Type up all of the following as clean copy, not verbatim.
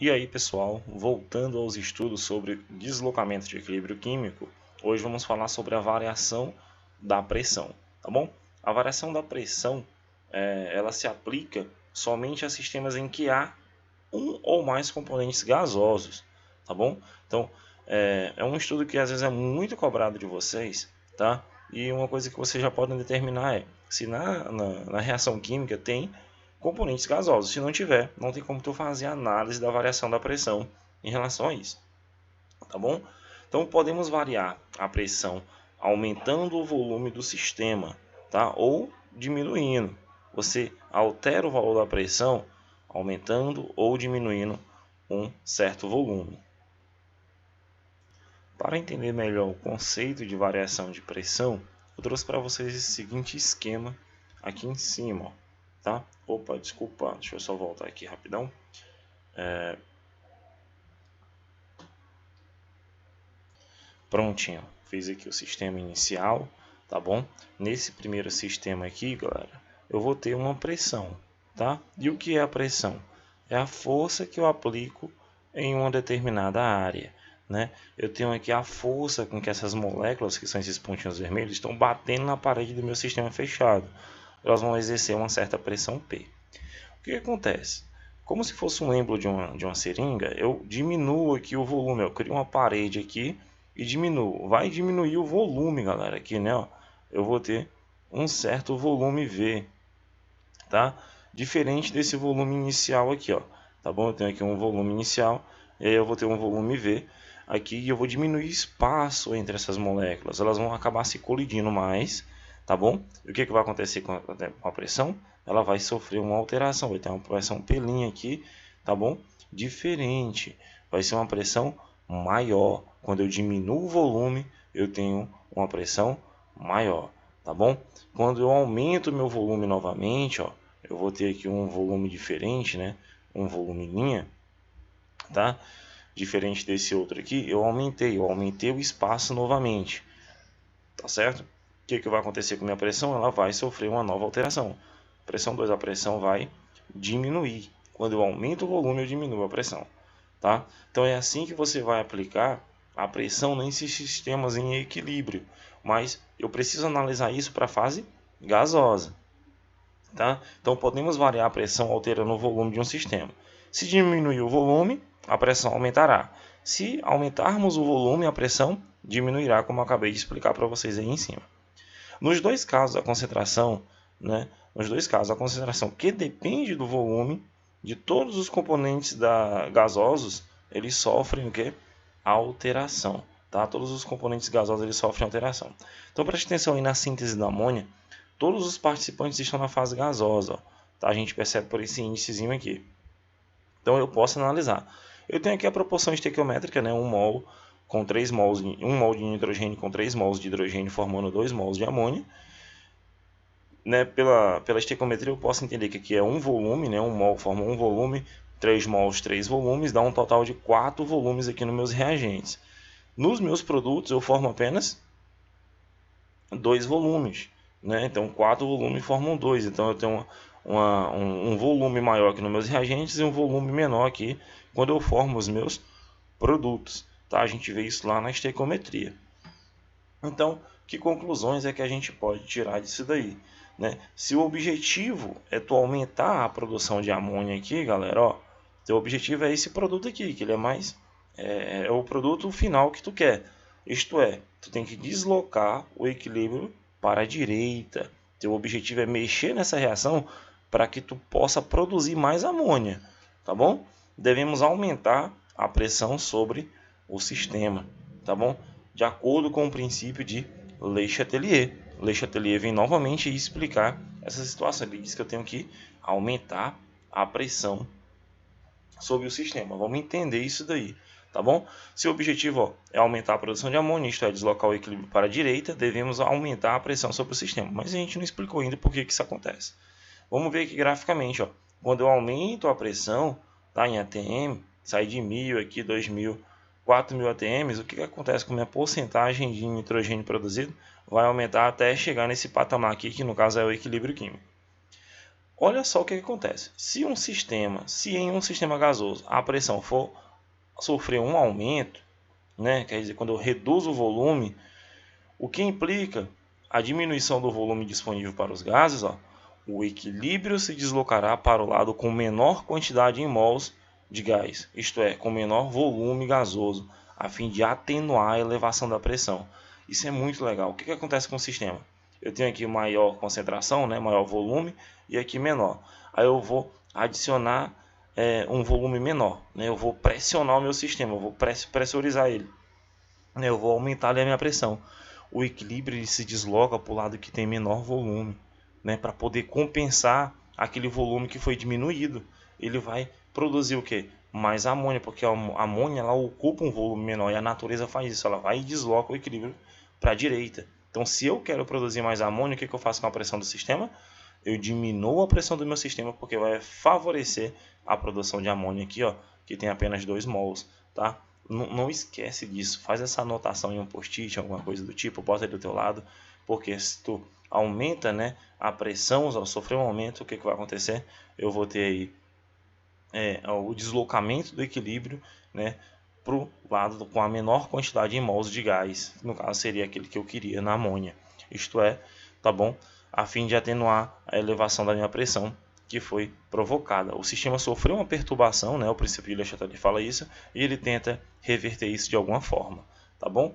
E aí, pessoal, voltando aos estudos sobre deslocamento de equilíbrio químico, hoje vamos falar sobre a variação da pressão, tá bom? A variação da pressão, ela se aplica somente a sistemas em que há um ou mais componentes gasosos, tá bom? Então, é um estudo que às vezes é muito cobrado de vocês, tá? E uma coisa que vocês já podem determinar é se na reação química tem componentes gasosos. Se não tiver, não tem como tu fazer análise da variação da pressão em relação a isso, tá bom? Então podemos variar a pressão aumentando o volume do sistema, tá? Ou diminuindo. Você altera o valor da pressão aumentando ou diminuindo um certo volume. Para entender melhor o conceito de variação de pressão, eu trouxe para vocês esse seguinte esquema aqui em cima, ó, tá? Opa, desculpa, deixa eu só voltar aqui rapidão. Prontinho, fiz aqui o sistema inicial, tá bom? Nesse primeiro sistema aqui, galera, eu vou ter uma pressão, tá? E o que é a pressão? É a força que eu aplico em uma determinada área, né? Eu tenho aqui a força com que essas moléculas, que são esses pontinhos vermelhos, estão batendo na parede do meu sistema fechado. Elas vão exercer uma certa pressão P. O que acontece? Como se fosse um êmbolo de uma seringa, eu diminuo aqui o volume, eu crio uma parede aqui e diminuo. Vai diminuir o volume, galera, aqui, né? Ó, eu vou ter um certo volume V, tá? Diferente desse volume inicial aqui, ó. Tá bom? Eu tenho aqui um volume inicial, e aí eu vou ter um volume V aqui e eu vou diminuir espaço entre essas moléculas. Elas vão acabar se colidindo mais, tá bom? E o que vai acontecer com a pressão? Ela vai sofrer uma alteração, vai ter uma pressão pelinha aqui, tá bom? Diferente, vai ser uma pressão maior. Quando eu diminuo o volume, eu tenho uma pressão maior, tá bom? Quando eu aumento meu volume novamente, ó, eu vou ter aqui um volume diferente, né? Um volume linha, tá? Diferente desse outro aqui, eu aumentei o espaço novamente, tá certo? O que vai acontecer com minha pressão? Ela vai sofrer uma nova alteração. Pressão 2, a pressão vai diminuir. Quando eu aumento o volume, eu diminuo a pressão, tá? Então é assim que você vai aplicar a pressão nesses sistemas em equilíbrio, mas eu preciso analisar isso para a fase gasosa, tá? Então podemos variar a pressão alterando o volume de um sistema. Se diminuir o volume, a pressão aumentará. Se aumentarmos o volume, a pressão diminuirá, como eu acabei de explicar para vocês aí em cima. Nos dois casos, a concentração, né? Nos dois casos, a concentração que depende do volume de todos os componentes gasosos, eles sofrem o quê? Alteração, tá? Todos os componentes gasosos eles sofrem alteração. Então preste atenção aí na síntese da amônia. Todos os participantes estão na fase gasosa, ó, tá? A gente percebe por esse índicezinho aqui. Então eu posso analisar. Eu tenho aqui a proporção estequiométrica, né? 1 mol com 3 mols, 1 mol de nitrogênio com 3 mols de hidrogênio formando 2 mols de amônia. Né? Pela estequiometria eu posso entender que aqui é um volume, né? 1 mol forma um volume, 3 mols, 3 volumes, dá um total de 4 volumes aqui nos meus reagentes. Nos meus produtos eu formo apenas 2 volumes, né? Então 4 volumes formam 2, então eu tenho um volume maior aqui nos meus reagentes e um volume menor aqui quando eu formo os meus produtos, tá? A gente vê isso lá na estequiometria. Então, que conclusões é que a gente pode tirar disso daí, né? Se o objetivo é tu aumentar a produção de amônia aqui, galera, ó, teu objetivo é esse produto aqui, que ele é mais é o produto final que tu quer. Isto é, tu tem que deslocar o equilíbrio para a direita. Teu objetivo é mexer nessa reação para que tu possa produzir mais amônia, tá bom? Devemos aumentar a pressão sobre o sistema, tá bom? De acordo com o princípio de Le Chatelier. Le Chatelier vem novamente explicar essa situação. Ele diz que eu tenho que aumentar a pressão sobre o sistema. Vamos entender isso daí, tá bom? Se o objetivo é aumentar a produção de amônia, isto é, deslocar o equilíbrio para a direita, devemos aumentar a pressão sobre o sistema. Mas a gente não explicou ainda por que isso acontece. Vamos ver aqui graficamente, ó. Quando eu aumento a pressão, tá, em ATM, sai de 1000 aqui, 2000, 4000 ATMs, o que acontece com a minha porcentagem de nitrogênio produzido? Vai aumentar até chegar nesse patamar aqui, que no caso é o equilíbrio químico. olha só o que acontece. Se em um sistema gasoso a pressão for sofrer um aumento, né, quer dizer, quando eu reduzo o volume, o que implica a diminuição do volume disponível para os gases, ó, o equilíbrio se deslocará para o lado com menor quantidade em mols de gás, isto é, com menor volume gasoso, a fim de atenuar a elevação da pressão. Isso é muito legal. O que acontece com o sistema? Eu tenho aqui maior concentração, né, maior volume, e aqui menor. Aí eu vou adicionar um volume menor, né? Eu vou pressionar o meu sistema, eu vou pressurizar ele, né? Eu vou aumentar ali a minha pressão. O equilíbrio ele se desloca para o lado que tem menor volume, né? Para poder compensar aquele volume que foi diminuído. Ele vai produzir o que? Mais amônia, porque a amônia ela ocupa um volume menor e a natureza faz isso, ela vai e desloca o equilíbrio para a direita. Então, se eu quero produzir mais amônia, o que eu faço com a pressão do sistema? Eu diminuo a pressão do meu sistema porque vai favorecer a produção de amônia aqui, ó, que tem apenas 2 mols, tá? Não esquece disso, faz essa anotação em um post-it, alguma coisa do tipo, bota aí do teu lado, porque se tu aumenta, né, a pressão, ao sofrer um aumento, o que vai acontecer? Eu vou ter aí o deslocamento do equilíbrio, né, para o lado com a menor quantidade em mols de gás, no caso seria aquele que eu queria na amônia, isto é, tá bom? A fim de atenuar a elevação da minha pressão que foi provocada. O sistema sofreu uma perturbação, né? O princípio de Le Chatelier fala isso, e ele tenta reverter isso de alguma forma, tá bom?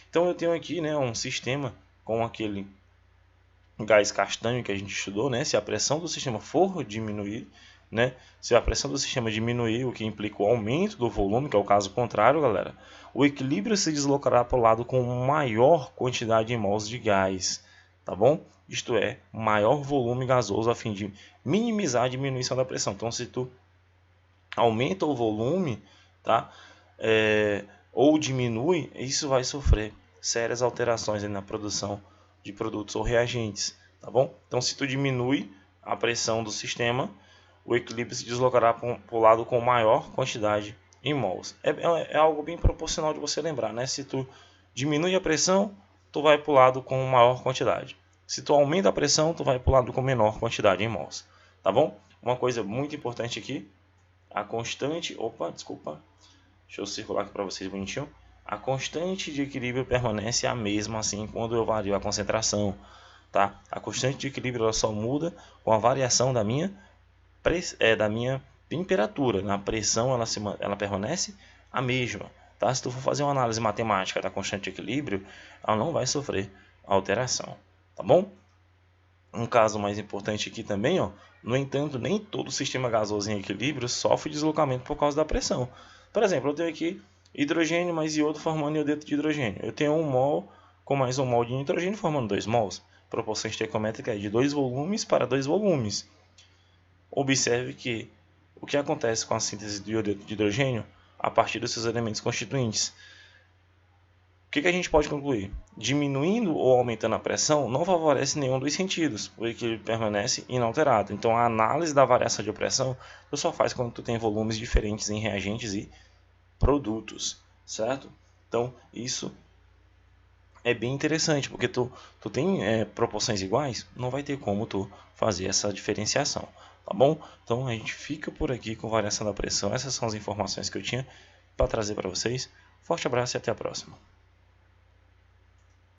Então eu tenho aqui, né, um sistema com aquele gás castanho que a gente estudou, né? Se a pressão do sistema for diminuir, né? Se a pressão do sistema diminuir, o que implica o aumento do volume, que é o caso contrário, galera, o equilíbrio se deslocará para o lado com maior quantidade de mols de gás, tá bom? Isto é, maior volume gasoso a fim de minimizar a diminuição da pressão. Então, se tu aumenta o volume, tá? Ou diminui, isso vai sofrer sérias alterações na produção de produtos ou reagentes, tá bom? Então, se tu diminui a pressão do sistema, o equilíbrio se deslocará para o lado com maior quantidade em mols. É algo bem proporcional de você lembrar, né? Se tu diminui a pressão, tu vai para o lado com maior quantidade. Se tu aumenta a pressão, tu vai para o lado com menor quantidade em mols, tá bom? Uma coisa muito importante aqui, a constante, deixa eu circular aqui para vocês bonitinho. A constante de equilíbrio permanece a mesma assim quando eu vario a concentração, tá? A constante de equilíbrio ela só muda com a variação da minha temperatura. Na pressão ela permanece a mesma, tá? Se tu for fazer uma análise matemática da constante de equilíbrio, ela não vai sofrer alteração, tá bom? Um caso mais importante aqui também, ó, no entanto, nem todo sistema gasoso em equilíbrio sofre deslocamento por causa da pressão. Por exemplo, eu tenho aqui hidrogênio mais iodo formando iodeto de hidrogênio. Eu tenho 1 mol com mais 1 mol de nitrogênio formando 2 mols. Proporção estequiométrica é de 2 volumes para 2 volumes. Observe que o que acontece com a síntese do iodeto de hidrogênio a partir dos seus elementos constituintes. O que a gente pode concluir? Diminuindo ou aumentando a pressão não favorece nenhum dos sentidos, o equilíbrio permanece inalterado. Então a análise da variação de pressão tu só faz quando tu tem volumes diferentes em reagentes e produtos, certo? Então isso é bem interessante, porque tu tem proporções iguais, não vai ter como tu fazer essa diferenciação, tá bom? Então a gente fica por aqui com variação da pressão. Essas são as informações que eu tinha para trazer para vocês. Forte abraço e até a próxima.